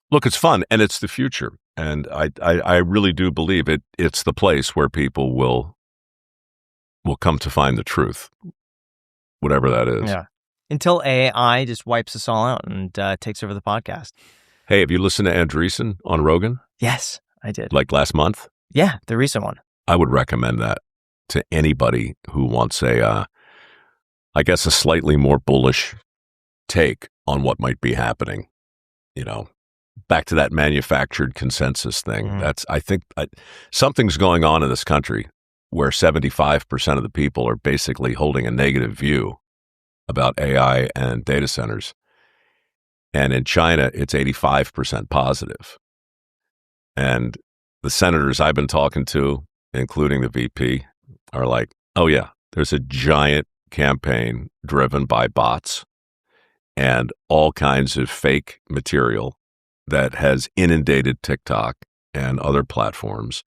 Look, it's fun and it's the future. And I really do believe it's the place where people will come to find the truth, whatever that is. Yeah. Until AI just wipes us all out and takes over the podcast. Hey, have you listened to 𝗪𝗓𝗓𝗏 on Rogan? Yes, I did. Like last month? Yeah, the recent one. I would recommend that to anybody who wants I guess a slightly more bullish take on what might be happening. Back to that manufactured consensus thing. I think something's going on in this country where 75% of the people are basically holding a negative view about AI and data centers. And in China, it's 85% positive. And the senators I've been talking to, including the VP, are like, oh yeah, there's a giant campaign driven by bots and all kinds of fake material that has inundated TikTok and other platforms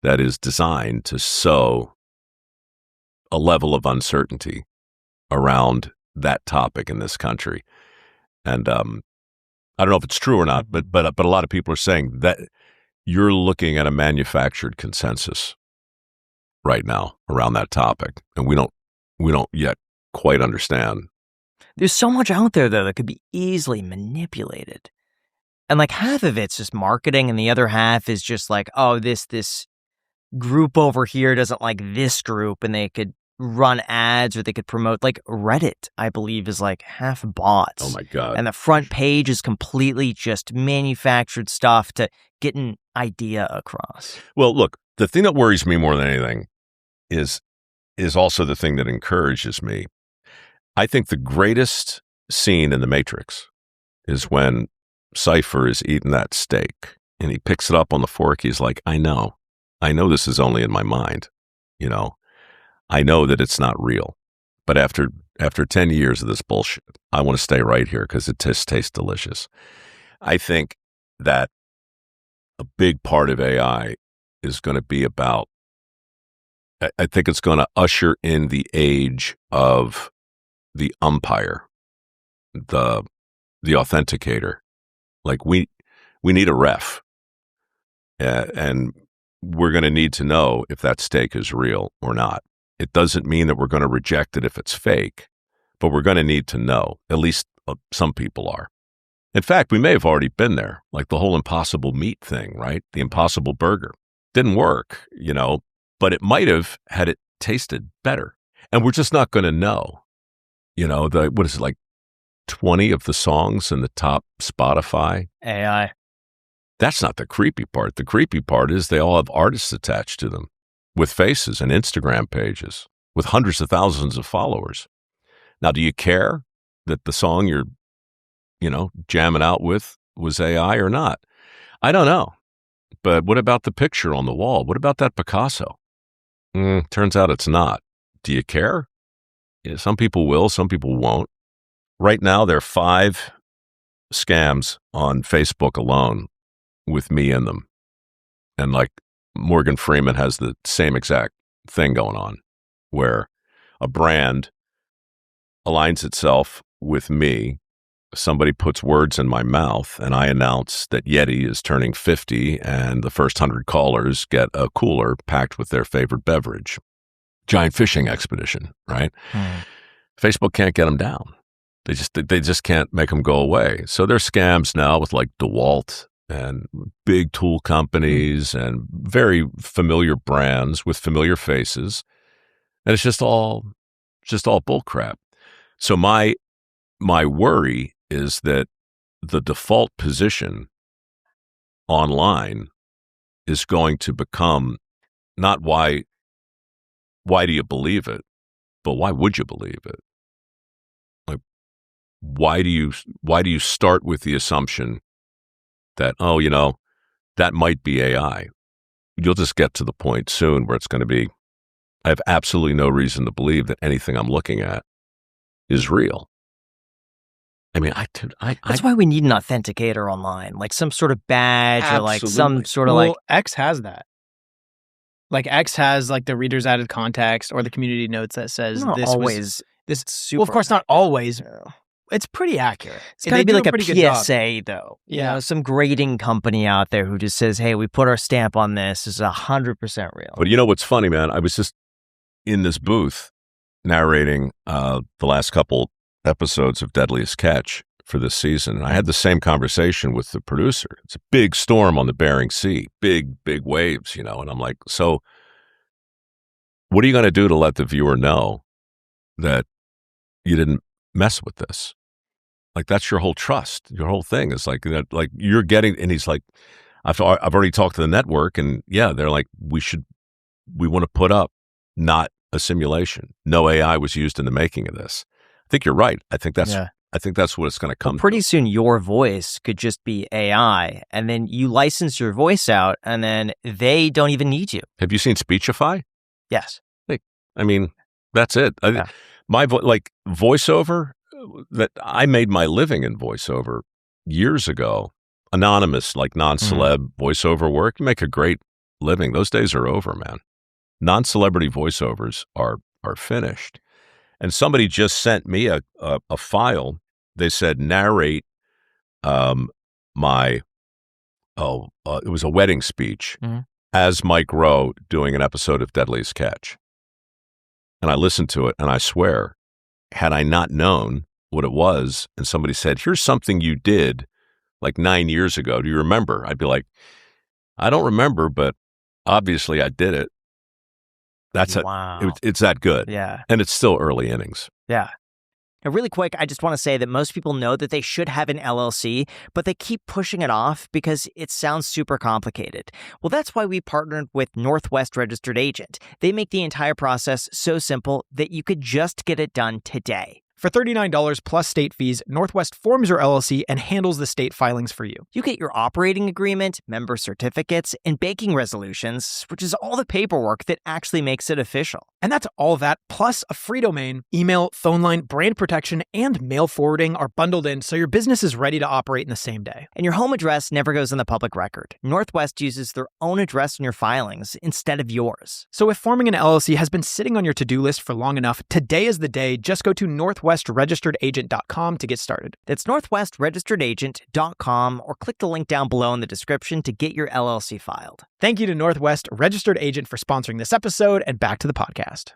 that is designed to sow a level of uncertainty around that topic in this country. And I don't know if it's true or not, but a lot of people are saying that you're looking at a manufactured consensus right now around that topic, and we don't yet quite understand. There's so much out there, though, that could be easily manipulated. And like half of it's just marketing, and the other half is just like, oh, this group over here doesn't like this group, and they could run ads or they could promote. Like Reddit, I believe, is like half bots. Oh my God. And the front page is completely just manufactured stuff to get an idea across. Well, look, the thing that worries me more than anything is also the thing that encourages me. I think the greatest scene in The Matrix is when Cypher is eating that steak and he picks it up on the fork. He's like, I know this is only in my mind. I know that it's not real, but after 10 years of this bullshit, I want to stay right here because it just tastes delicious. I think that a big part of AI is going to be about, I think it's going to usher in the age of the umpire, the authenticator. Like we need a ref, and we're going to need to know if that steak is real or not. It doesn't mean that we're going to reject it if it's fake, but we're going to need to know. At least some people are. In fact, we may have already been there, like the whole impossible meat thing, right? The impossible burger. Didn't work, but it might have had it tasted better. And we're just not going to know. What is it, like 20 of the songs in the top Spotify? AI. That's not the creepy part. The creepy part is they all have artists attached to them with faces and Instagram pages with hundreds of thousands of followers. Now, do you care that the song you're, jamming out with was AI or not? I don't know. But what about the picture on the wall? What about that Picasso? Turns out it's not. Do you care? Yeah, some people will, some people won't. Right now, there are 5 scams on Facebook alone with me in them. And like Morgan Freeman has the same exact thing going on, where a brand aligns itself with me. Somebody puts words in my mouth and I announce that Yeti is turning 50 and the first 100 callers get a cooler packed with their favorite beverage. Giant fishing expedition, right? Facebook can't get them down. They just can't make them go away. So there's scams now with like DeWalt and big tool companies and very familiar brands with familiar faces. And it's just all bull crap. So my worry is that the default position online is going to become not why do you believe it, but why would you believe it? Like, why do you start with the assumption that, that might be AI? You'll just get to the point soon where it's going to be, I have absolutely no reason to believe that anything I'm looking at is real. I mean, that's why we need an authenticator online, like some sort of badge. Absolutely. Or like some sort of well, X has that. Like X has like the reader's added context or the community notes that says not this always. was this. Super. Well, of course, not always. Yeah. it's pretty accurate. It's got to be do like a pretty good job. PSA, though. Yeah. You know, some grading company out there who just says, hey, we put our stamp on this. This is 100% real. But you know what's funny, man? I was just in this booth narrating the last couple episodes of Deadliest Catch for this season, and I had the same conversation with the producer. It's a big storm on the Bering Sea, big waves, you know, and I'm like, so what are you going to do to let the viewer know that you didn't mess with this? Like, that's your whole trust. Your whole thing is like that. Like, you're getting, and he's like, I've already talked to the network, and yeah, they're like, we want to put up not a simulation. No AI was used in the making of this. I think you're right. I think that's what it's going to come. Pretty soon, your voice could just be AI, and then you license your voice out, and then they don't even need you. Have you seen 𝗪𝗡𝗪? Yes. I mean, that's it. Yeah. My voiceover, that I made my living in voiceover years ago. Anonymous, like non-celeb voiceover work. You make a great living. Those days are over, man. Non-celebrity voiceovers are finished. And somebody just sent me a file. They said, narrate it was a wedding speech as Mike Rowe doing an episode of Deadliest Catch. And I listened to it, and I swear, had I not known what it was, and somebody said, here's something you did like 9 years ago, do you remember? I'd be like, I don't remember, but obviously I did it. That's it. Wow. It's that good. Yeah. And it's still early innings. Yeah. And really quick, I just want to say that most people know that they should have an LLC, but they keep pushing it off because it sounds super complicated. Well, that's why we partnered with Northwest Registered Agent. They make the entire process so simple that you could just get it done today. For $39 plus state fees, Northwest forms your LLC and handles the state filings for you. You get your operating agreement, member certificates, and banking resolutions, which is all the paperwork that actually makes it official. And that's all that, plus a free domain, email, phone line, brand protection, and mail forwarding are bundled in so your business is ready to operate in the same day. And your home address never goes on the public record. Northwest uses their own address in your filings instead of yours. So if forming an LLC has been sitting on your to-do list for long enough, today is the day. Just go to northwestregisteredagent.com to get started. That's northwestregisteredagent.com, or click the link down below in the description to get your LLC filed. Thank you to Northwest Registered Agent for sponsoring this episode, and back to the podcast.